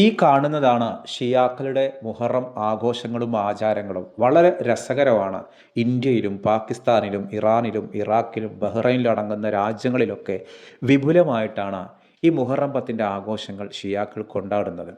ഈ കാണുന്നതാണ് ഷിയാക്കളുടെ മുഹറം ആഘോഷങ്ങളും ആചാരങ്ങളും. വളരെ രസകരമാണ്. ഇന്ത്യയിലും പാകിസ്ഥാനിലും ഇറാനിലും ഇറാഖിലും ബഹ്റൈനിലും അടങ്ങുന്ന രാജ്യങ്ങളിലൊക്കെ വിപുലമായിട്ടാണ് ഈ മുഹറം പത്തിൻ്റെ ആഘോഷങ്ങൾ ഷിയാക്കൾ കൊണ്ടാടുന്നത്.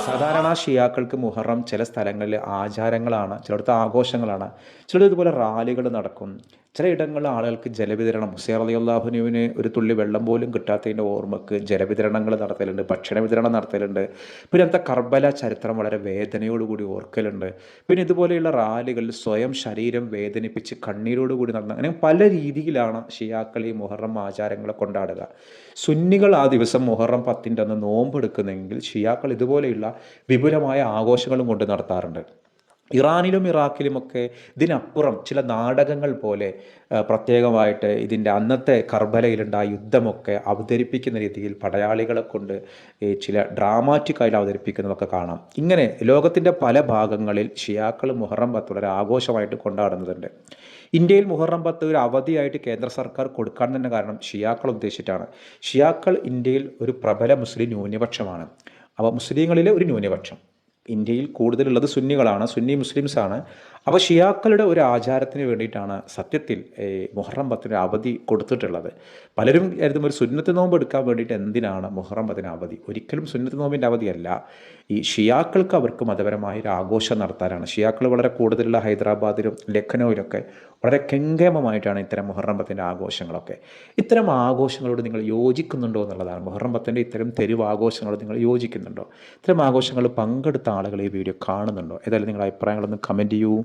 സാധാരണ ഷിയാക്കൾക്ക് മുഹറം ചില സ്ഥലങ്ങളിൽ ആചാരങ്ങളാണ്, ചിലയിടത്ത് ആഘോഷങ്ങളാണ്, ചിലത് ഇതുപോലെ റാലികൾ നടക്കും. ചിലയിടങ്ങളിൽ ആളുകൾക്ക് ജലവിതരണം, മുസ്ലിം റളിയല്ലാഹുവിന് ഒരു തുള്ളി വെള്ളം പോലും കിട്ടാത്തതിൻ്റെ ഓർമ്മക്ക് ജലവിതരണങ്ങൾ നടത്തലുണ്ട്, ഭക്ഷണ വിതരണം നടത്തലുണ്ട്. പിന്നെ അന്നത്തെ കർബല ചരിത്രം വളരെ വേദനയോടുകൂടി ഓർക്കലുണ്ട്. പിന്നെ ഇതുപോലെയുള്ള റാലികളിൽ സ്വയം ശരീരം വേദനിപ്പിച്ച് കണ്ണീരോടുകൂടി നടന്ന, അങ്ങനെ പല രീതിയിലാണ് ഷിയാക്കൾ ഈ മുഹറം ആചാരങ്ങളെ കൊണ്ടാടുക. സുന്നികൾ ആ ദിവസം മുഹറം പത്തിൻ്റെ അന്ന് നോമ്പെടുക്കുന്നെങ്കിൽ ഷിയാക്കൾ ഇതുപോലെയുള്ള വിപുലമായ ആഘോഷങ്ങളും കൊണ്ട് നടത്താറുണ്ട്. ഇറാനിലും ഇറാഖിലുമൊക്കെ ഇതിനപ്പുറം ചില നാടകങ്ങൾ പോലെ പ്രത്യേകമായിട്ട് ഇതിൻ്റെ അന്നത്തെ കർബലയിലുണ്ടായ യുദ്ധമൊക്കെ അവതരിപ്പിക്കുന്ന രീതിയിൽ പടയാളികളെ കൊണ്ട് ചില ഡ്രാമാറ്റിക്കായിട്ട് അവതരിപ്പിക്കുന്നതൊക്കെ കാണാം. ഇങ്ങനെ ലോകത്തിൻ്റെ പല ഭാഗങ്ങളിൽ ഷിയാക്കൾ മുഹറം പത്ത് വളരെ ആഘോഷമായിട്ട് കൊണ്ടാടുന്നുണ്ട്. ഇന്ത്യയിൽ മുഹറം പത്ത് ഒരു അവധിയായിട്ട് കേന്ദ്ര സർക്കാർ കൊടുക്കാൻ തന്നെ കാരണം ഷിയാക്കൾ ഉദ്ദേശിച്ചിട്ടാണ്. ഷിയാക്കൾ ഇന്ത്യയിൽ ഒരു പ്രബല മുസ്ലിം ന്യൂനപക്ഷമാണ്. അപ്പോൾ മുസ്ലിങ്ങളിലെ ഒരു ന്യൂനപക്ഷം. ഇന്ത്യയിൽ കൂടുതലുള്ളത് സുന്നികളാണ്, സുന്നി മുസ്ലിംസാണ്. അപ്പോൾ ഷിയാക്കളുടെ ഒരു ആചാരത്തിന് വേണ്ടിയിട്ടാണ് സത്യത്തിൽ മുഹറം പത്തിന് അവധി കൊടുത്തിട്ടുള്ളത്. പലരും കരുതും ഒരു സുന്നത്ത് നോമ്പ് എടുക്കാൻ വേണ്ടിയിട്ട് എന്തിനാണ് മുഹറം പത്തിന് അവധി? ഒരിക്കലും സുന്നത്ത് നോമ്പിൻ്റെ അവധിയല്ല. ഈ ഷിയാക്കൾക്ക് അവർക്ക് മതപരമായ ഒരു ആഘോഷം നടത്താനാണ്. ഷിയാക്കൾ വളരെ കൂടുതലുള്ള ഹൈദരാബാദിലും ലഖ്നൗവിലൊക്കെ വളരെ കെങ്കേമമായിട്ടാണ് ഇത്തരം മുഹറം പത്തിൻ്റെ ആഘോഷങ്ങളൊക്കെ. ഇത്തരം ആഘോഷങ്ങളോട് നിങ്ങൾ യോജിക്കുന്നുണ്ടോ എന്നുള്ളതാണ്. മുഹറം പത്തിൻ്റെ ഇത്തരം തെരുവ് ആഘോഷങ്ങളോട് നിങ്ങൾ യോജിക്കുന്നുണ്ടോ? ഇത്തരം ആഘോഷങ്ങൾ പങ്കെടുത്ത ആളുകൾ ഈ വീഡിയോ കാണുന്നുണ്ടോ? ഏതായാലും നിങ്ങളുടെ അഭിപ്രായങ്ങളൊന്ന് കമൻറ്റ് ചെയ്യൂ.